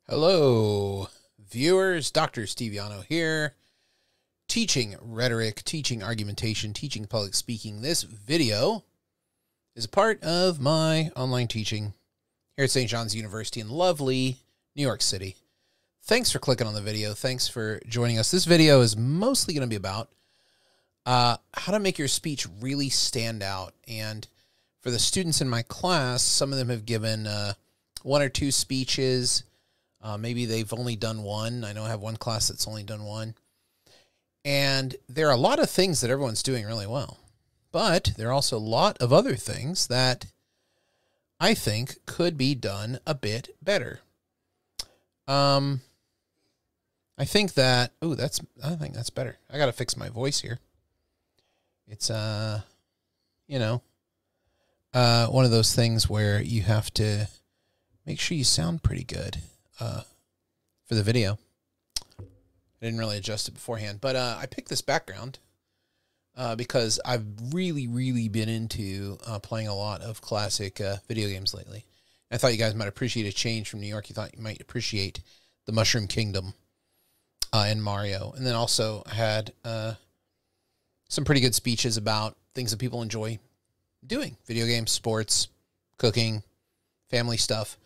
Hello, viewers. Dr. Steviano here, teaching rhetoric, teaching argumentation, teaching public speaking. This video is a part of my online teaching here at St. John's University in lovely New York City. Thanks for clicking on the video. Thanks for joining us. This video is mostly going to be about how to make your speech really stand out. And for the students in my class, some of them have given one or two speeches. Maybe they've only done one. I know I have one class that's only done one. And there are a lot of things that everyone's doing really well. But there are also a lot of other things that I think could be done a bit better. I think that's better. I got to fix my voice here. It's, one of those things where you have to make sure you sound pretty good. For the video. I didn't really adjust it beforehand, but I picked this background because I've really been into playing a lot of classic video games lately. I thought you guys might appreciate a change from New York. You thought you might appreciate the Mushroom Kingdom and Mario. And then also I had some pretty good speeches about things that people enjoy doing. Video games, sports, cooking, family stuff.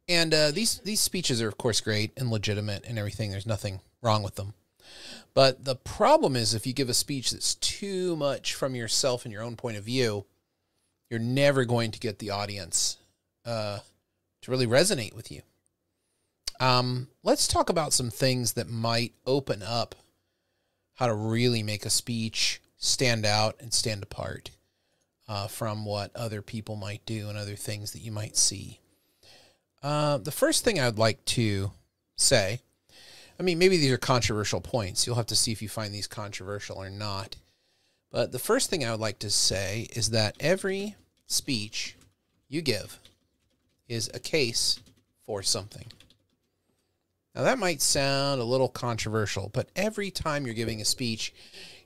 And these speeches are, of course, great and legitimate and everything. There's nothing wrong with them. But the problem is if you give a speech that's too much from yourself and your own point of view, you're never going to get the audience to really resonate with you. Let's talk about some things that might open up how to really make a speech stand out and stand apart from what other people might do and other things that you might see. The first thing I'd like to say, I mean, maybe these are controversial points. You'll have to see if you find these controversial or not. But the first thing I would like to say is that every speech you give is a case for something. Now, that might sound a little controversial, but every time you're giving a speech,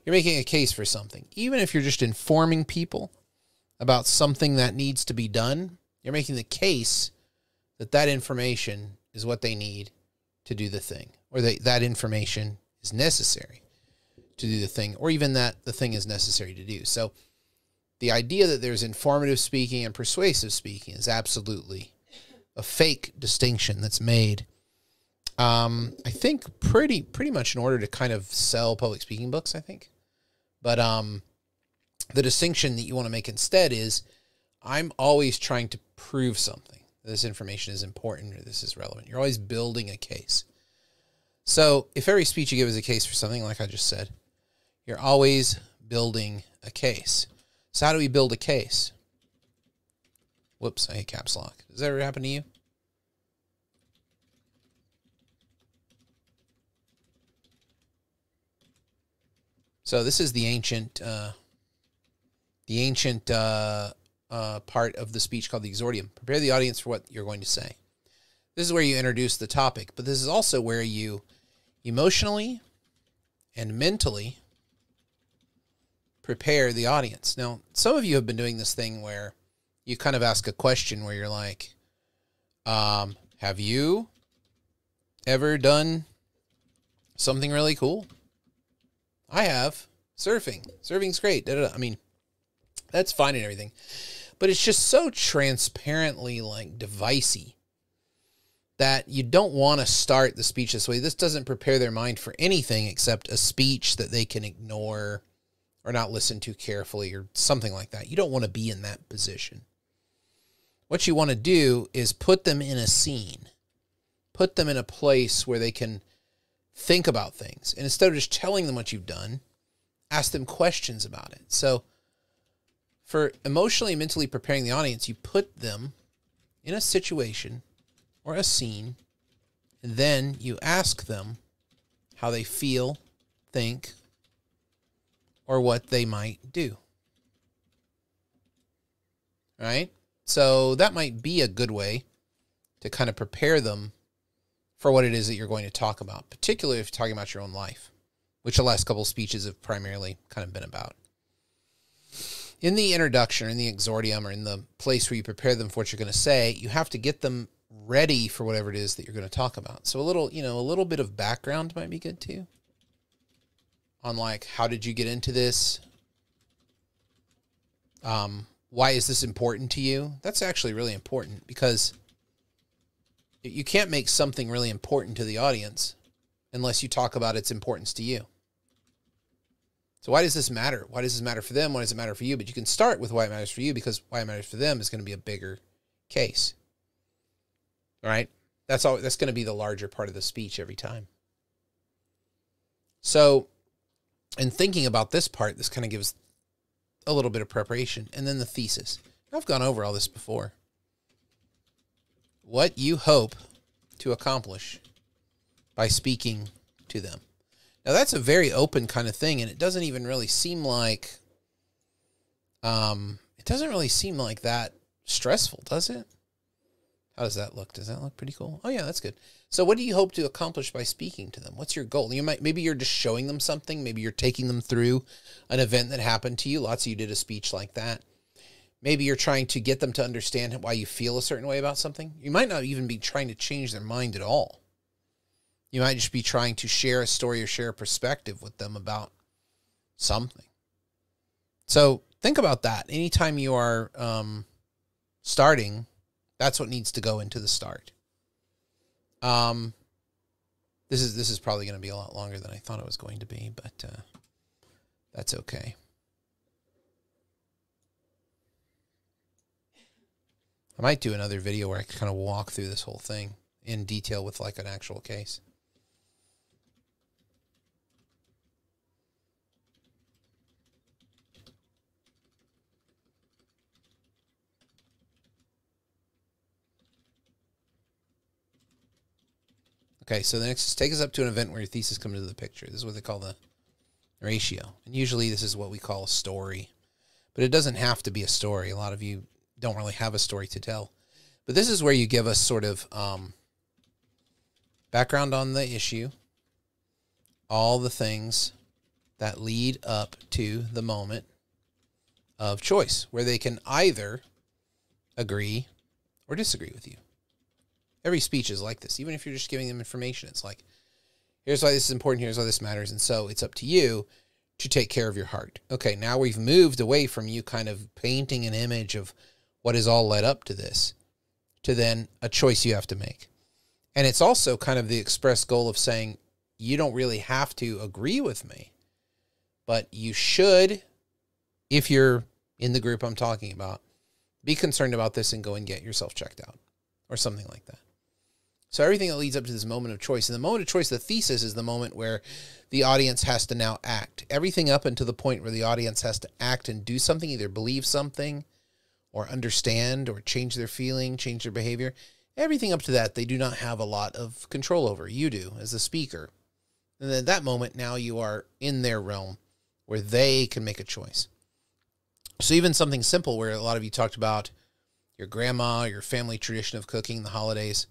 you're making a case for something. Even if you're just informing people about something that needs to be done, you're making the case that information is what they need to do the thing, or that information is necessary to do the thing, or even that the thing is necessary to do. So the idea that there's informative speaking and persuasive speaking is absolutely a fake distinction that's made, I think, pretty much in order to kind of sell public speaking books, I think. But the distinction that you want to make instead is I'm always trying to prove something. This information is important or this is relevant. You're always building a case. So if every speech you give is a case for something, like I just said, you're always building a case. So how do we build a case? Whoops, I hit caps lock. Does that ever happen to you? So this is the ancient part of the speech called the exordium. Prepare the audience for what you're going to say. This is where you introduce the topic, but this is also where you emotionally and mentally prepare the audience. Now, some of you have been doing this thing where you kind of ask a question where you're like, have you ever done something really cool? I have. Surfing. Surfing's great. Da, da, da. I mean, that's fine and everything. But it's just so transparently like devicey that you don't want to start the speech this way. This doesn't prepare their mind for anything except a speech that they can ignore or not listen to carefully or something like that. You don't want to be in that position. What you want to do is put them in a scene. Put them in a place where they can think about things. And instead of just telling them what you've done, ask them questions about it. So for emotionally and mentally preparing the audience, you put them in a situation or a scene, and then you ask them how they feel, think, or what they might do. Right? So that might be a good way to kind of prepare them for what it is that you're going to talk about, particularly if you're talking about your own life, which the last couple of speeches have primarily kind of been about. In the introduction, or in the exordium, or in the place where you prepare them for what you're going to say, you have to get them ready for whatever it is that you're going to talk about. So a little bit of background might be good too. On like, how did you get into this? Why is this important to you? That's actually really important, because you can't make something really important to the audience unless you talk about its importance to you. So why does this matter? Why does this matter for them? Why does it matter for you? But you can start with why it matters for you, because why it matters for them is going to be a bigger case. All right? That's going to be the larger part of the speech every time. So in thinking about this part, this kind of gives a little bit of preparation. And then the thesis. I've gone over all this before. What you hope to accomplish by speaking to them. Now, that's a very open kind of thing, and it doesn't even really seem like, that stressful, does it? How does that look? Does that look pretty cool? Oh, yeah, that's good. So what do you hope to accomplish by speaking to them? What's your goal? Maybe you're just showing them something. Maybe you're taking them through an event that happened to you. Lots of you did a speech like that. Maybe you're trying to get them to understand why you feel a certain way about something. You might not even be trying to change their mind at all. You might just be trying to share a story or share a perspective with them about something. So think about that. Anytime you are starting, that's what needs to go into the start. This is probably going to be a lot longer than I thought it was going to be, but that's okay. I might do another video where I kind of walk through this whole thing in detail with like an actual case. Okay, so the next is take us up to an event where your thesis comes into the picture. This is what they call the ratio. And usually this is what we call a story. But it doesn't have to be a story. A lot of you don't really have a story to tell. But this is where you give us sort of background on the issue, all the things that lead up to the moment of choice, where they can either agree or disagree with you. Every speech is like this. Even if you're just giving them information, it's like, here's why this is important, here's why this matters, and so it's up to you to take care of your heart. Okay, now we've moved away from you kind of painting an image of what has all led up to this, to then a choice you have to make. And it's also kind of the express goal of saying, you don't really have to agree with me, but you should, if you're in the group I'm talking about, be concerned about this and go and get yourself checked out or something like that. So everything that leads up to this moment of choice. And the moment of choice, the thesis, is the moment where the audience has to now act. Everything up until the point where the audience has to act and do something, either believe something or understand or change their feeling, change their behavior. Everything up to that, they do not have a lot of control over. You do as the speaker. And at that moment, now you are in their realm where they can make a choice. So even something simple where a lot of you talked about your grandma, your family tradition of cooking, the holidays,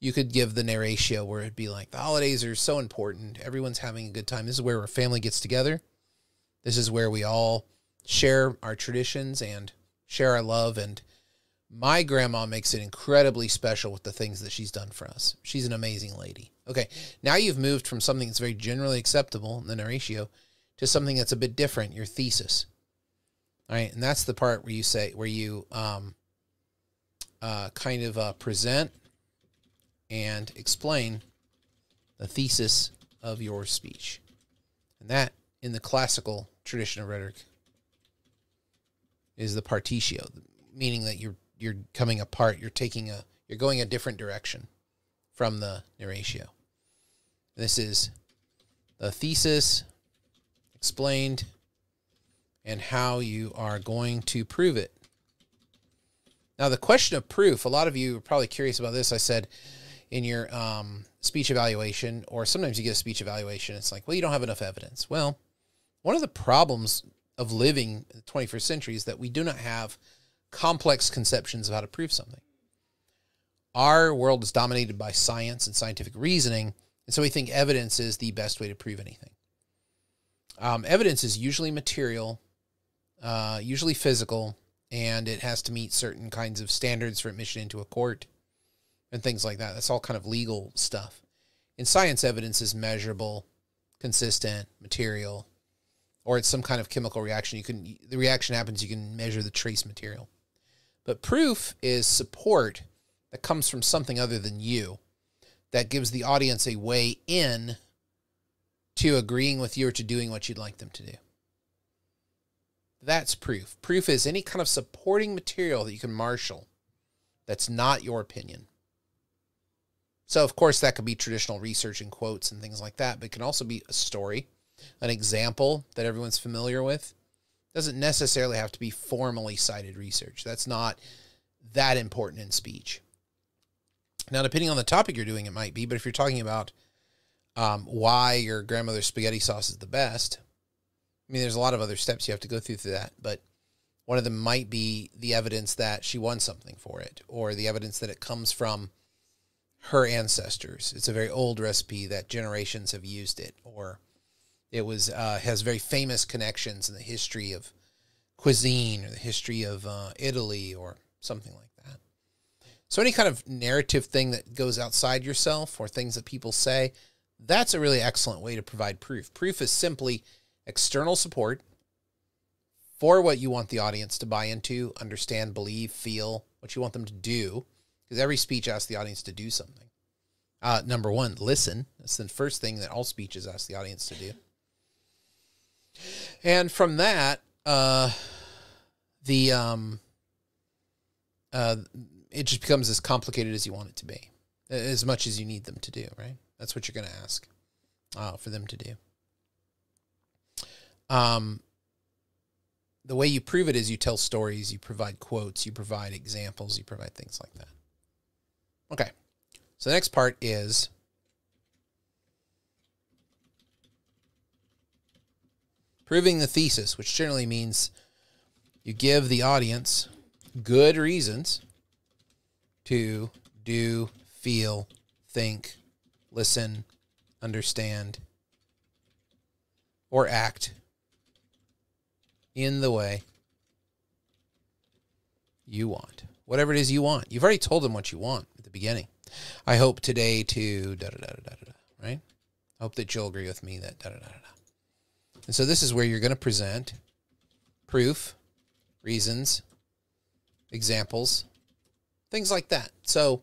you could give the narratio where it'd be like, the holidays are so important. Everyone's having a good time. This is where our family gets together. This is where we all share our traditions and share our love. And my grandma makes it incredibly special with the things that she's done for us. She's an amazing lady. Okay, now you've moved from something that's very generally acceptable in the narratio to something that's a bit different, your thesis. All right, and that's the part where you say, where you present and explain the thesis of your speech. And that, in the classical tradition of rhetoric, is the partitio, meaning that you're coming apart, you're going a different direction from the narratio. This is the thesis explained and how you are going to prove it. Now, the question of proof, a lot of you are probably curious about this. I said in your speech evaluation, or sometimes you get a speech evaluation, it's like, well, you don't have enough evidence. Well, one of the problems of living in the 21st century is that we do not have complex conceptions of how to prove something. Our world is dominated by science and scientific reasoning, and so we think evidence is the best way to prove anything. Evidence is usually material, usually physical, and it has to meet certain kinds of standards for admission into a court. and things like that. That's all kind of legal stuff. In science, evidence is measurable, consistent, material, or it's some kind of chemical reaction. The reaction happens, you can measure the trace material. But proof is support that comes from something other than you, that gives the audience a way in to agreeing with you or to doing what you'd like them to do. That's proof. Proof is any kind of supporting material that you can marshal that's not your opinion. So, of course, that could be traditional research and quotes and things like that, but it can also be a story, an example that everyone's familiar with. It doesn't necessarily have to be formally cited research. That's not that important in speech. Now, depending on the topic you're doing, it might be, but if you're talking about why your grandmother's spaghetti sauce is the best, I mean, there's a lot of other steps you have to go through that, but one of them might be the evidence that she won something for it, or the evidence that it comes from her ancestors. It's a very old recipe that generations have used it, or it was has very famous connections in the history of cuisine or the history of Italy or something like that. So any kind of narrative thing that goes outside yourself or things that people say, that's a really excellent way to provide proof. Proof is simply external support for what you want the audience to buy into, understand, believe, feel, what you want them to do, because every speech asks the audience to do something. Number one, listen. That's the first thing that all speeches ask the audience to do. And from that, it just becomes as complicated as you want it to be, as much as you need them to do, right? That's what you're going to ask for them to do. The way you prove it is you tell stories, you provide quotes, you provide examples, you provide things like that. Okay, so the next part is proving the thesis, which generally means you give the audience good reasons to do, feel, think, listen, understand, or act in the way you want. Whatever it is you want. You've already told them what you want at the beginning. I hope today to da-da-da-da-da-da, right? I hope that you'll agree with me that da-da-da-da-da. And so this is where you're going to present proof, reasons, examples, things like that. So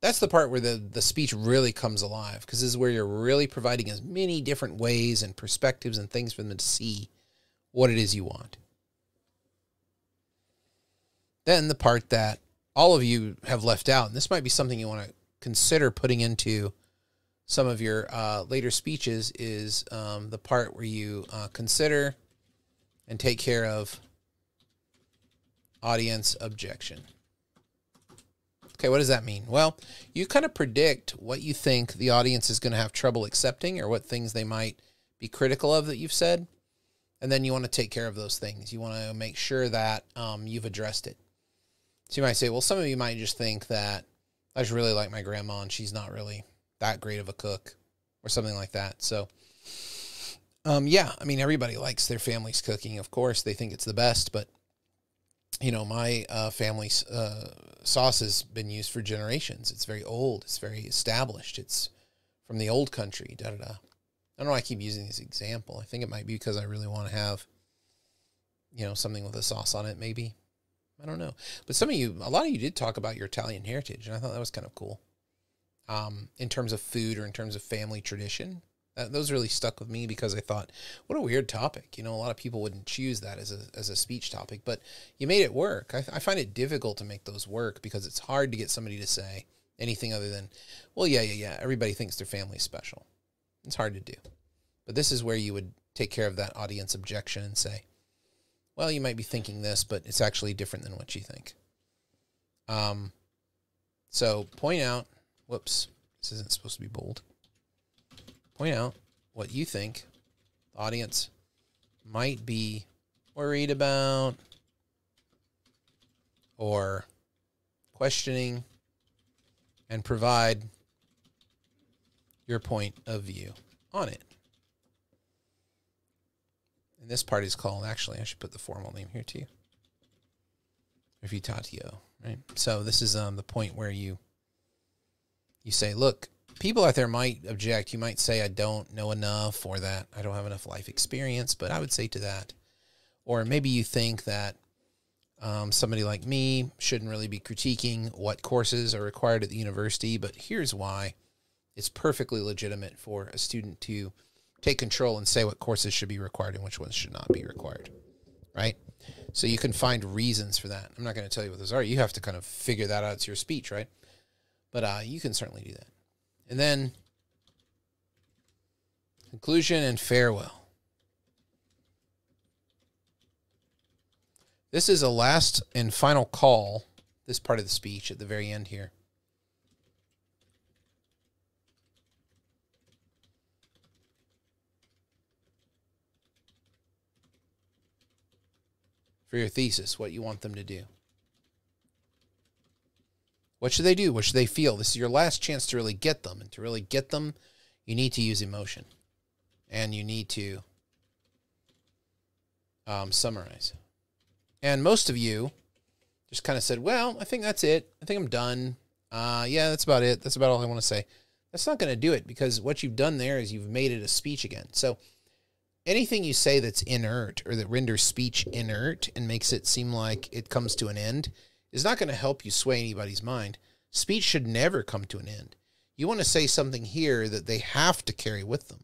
that's the part where the speech really comes alive, because this is where you're really providing as many different ways and perspectives and things for them to see what it is you want. Then the part that all of you have left out, and this might be something you want to consider putting into some of your later speeches, is the part where you consider and take care of audience objection. Okay, what does that mean? Well, you kind of predict what you think the audience is going to have trouble accepting, or what things they might be critical of that you've said, and then you want to take care of those things. You want to make sure that you've addressed it. So you might say, well, some of you might just think that I just really like my grandma and she's not really that great of a cook, or something like that. So, yeah, I mean, everybody likes their family's cooking. Of course, they think it's the best, but you know, my family's sauce has been used for generations. It's very old. It's very established. It's from the old country, da-da-da. I don't know why I keep using this example. I think it might be because I really want to have, you know, something with a sauce on it, maybe. I don't know. But some of you, a lot of you did talk about your Italian heritage, and I thought that was kind of cool. In terms of food, or in terms of family tradition. Those really stuck with me, because I thought, what a weird topic. You know, a lot of people wouldn't choose that as a speech topic, but you made it work. I find it difficult to make those work, because it's hard to get somebody to say anything other than, well, yeah, everybody thinks their family's special. It's hard to do. But this is where you would take care of that audience objection and say, well, you might be thinking this, but it's actually different than what you think. So point out, whoops, this isn't supposed to be bold. Point out what you think the audience might be worried about or questioning, and provide your point of view on it. And this part is called, actually, I should put the formal name here too. Refutatio, right? So this is the point where you you say, look, people out there might object. You might say, I don't know enough, or that I don't have enough life experience, but I would say to that. Or maybe you think that somebody like me shouldn't really be critiquing what courses are required at the university, but here's why. It's perfectly legitimate for a student to take control and say what courses should be required and which ones should not be required, right? So you can find reasons for that. I'm not going to tell you what those are. You have to kind of figure that out. It's your speech, right? But you can certainly do that. And then conclusion and farewell. This is a last and final call, this part of the speech at the very end here. For your thesis, what you want them to do. What should they do? What should they feel? This is your last chance to really get them. And to really get them, you need to use emotion. And you need to summarize. And most of you just kind of said, well, I think that's it. I think I'm done. Yeah, that's about it. That's about all I want to say. That's not going to do it, because what you've done there is you've made it a speech again. So anything you say that's inert, or that renders speech inert and makes it seem like it comes to an end, is not going to help you sway anybody's mind. Speech should never come to an end. You want to say something here that they have to carry with them.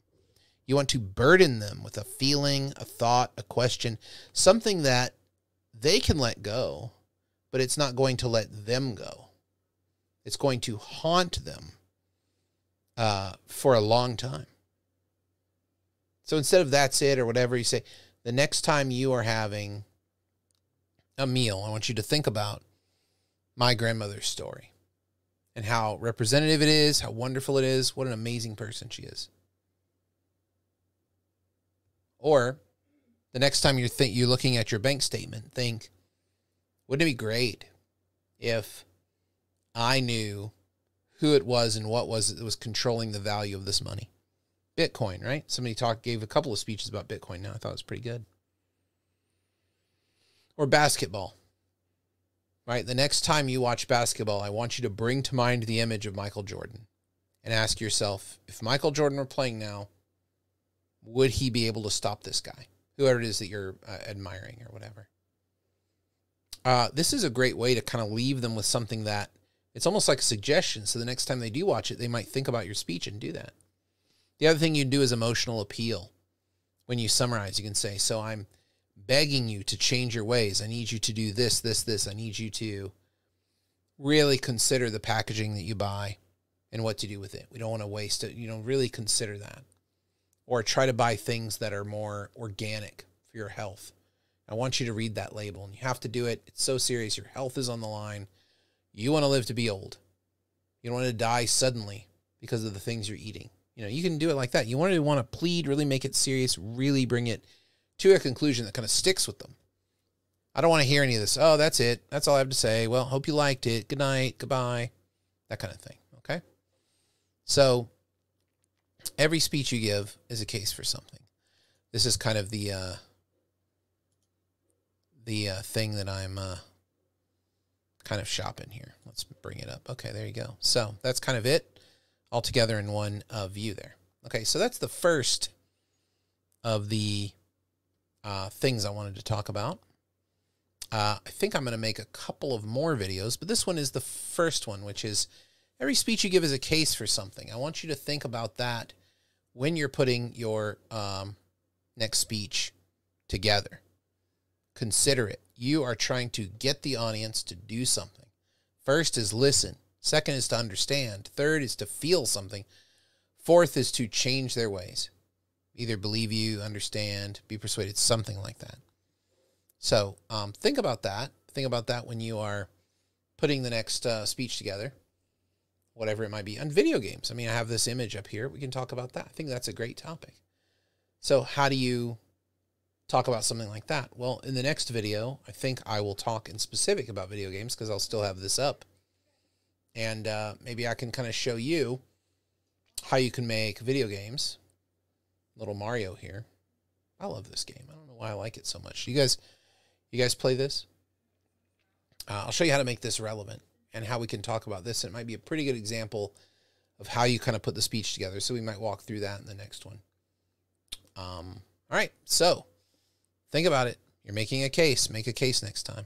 You want to burden them with a feeling, a thought, a question, something that they can let go, but it's not going to let them go. It's going to haunt them for a long time. So instead of that's it or whatever, you say, the next time you are having a meal, I want you to think about my grandmother's story and how representative it is, how wonderful it is, what an amazing person she is. Or the next time you're looking at your bank statement, think, wouldn't it be great if I knew who it was and what was it that was controlling the value of this money? Bitcoin, right? Somebody gave a couple of speeches about Bitcoin now. I thought it was pretty good. Or basketball, right? The next time you watch basketball, I want you to bring to mind the image of Michael Jordan and ask yourself, if Michael Jordan were playing now, would he be able to stop this guy? Whoever it is that you're admiring or whatever. This is a great way to kind of leave them with something that it's almost like a suggestion. So the next time they do watch it, they might think about your speech and do that. The other thing you do is emotional appeal. When you summarize, you can say, so I'm begging you to change your ways. I need you to do this, this, this. I need you to really consider the packaging that you buy and what to do with it. We don't want to waste it. Really consider that. Or try to buy things that are more organic for your health. I want you to read that label, and you have to do it. It's so serious. Your health is on the line. You want to live to be old. You don't want to die suddenly because of the things you're eating. You can do it like that. You want to plead, really make it serious, really bring it to a conclusion that kind of sticks with them. I don't want to hear any of this. Oh, that's it. That's all I have to say. Well, hope you liked it. Good night. Goodbye. That kind of thing. Okay? So every speech you give is a case for something. This is kind of the thing that I'm kind of shopping here. Let's bring it up. Okay, there you go. So that's kind of it all together in one view there. Okay, so that's the first of the things I wanted to talk about. I think I'm going to make a couple of more videos, but this one is the first one, which is every speech you give is a case for something. I want you to think about that when you're putting your next speech together. Consider it. You are trying to get the audience to do something. First is listen. Second is to understand. Third is to feel something. Fourth is to change their ways. Either believe you, understand, be persuaded, something like that. So think about that. Think about that when you are putting the next speech together, whatever it might be. On video games, I have this image up here. We can talk about that. I think that's a great topic. So how do you talk about something like that? Well, in the next video, I think I will talk in specific about video games because I'll still have this up. And maybe I can kind of show you how you can make video games. Little Mario here. I love this game. I don't know why I like it so much. You guys play this? I'll show you how to make this relevant and how we can talk about this. It might be a pretty good example of how you kind of put the speech together. So we might walk through that in the next one. All right. So think about it. You're making a case. Make a case next time.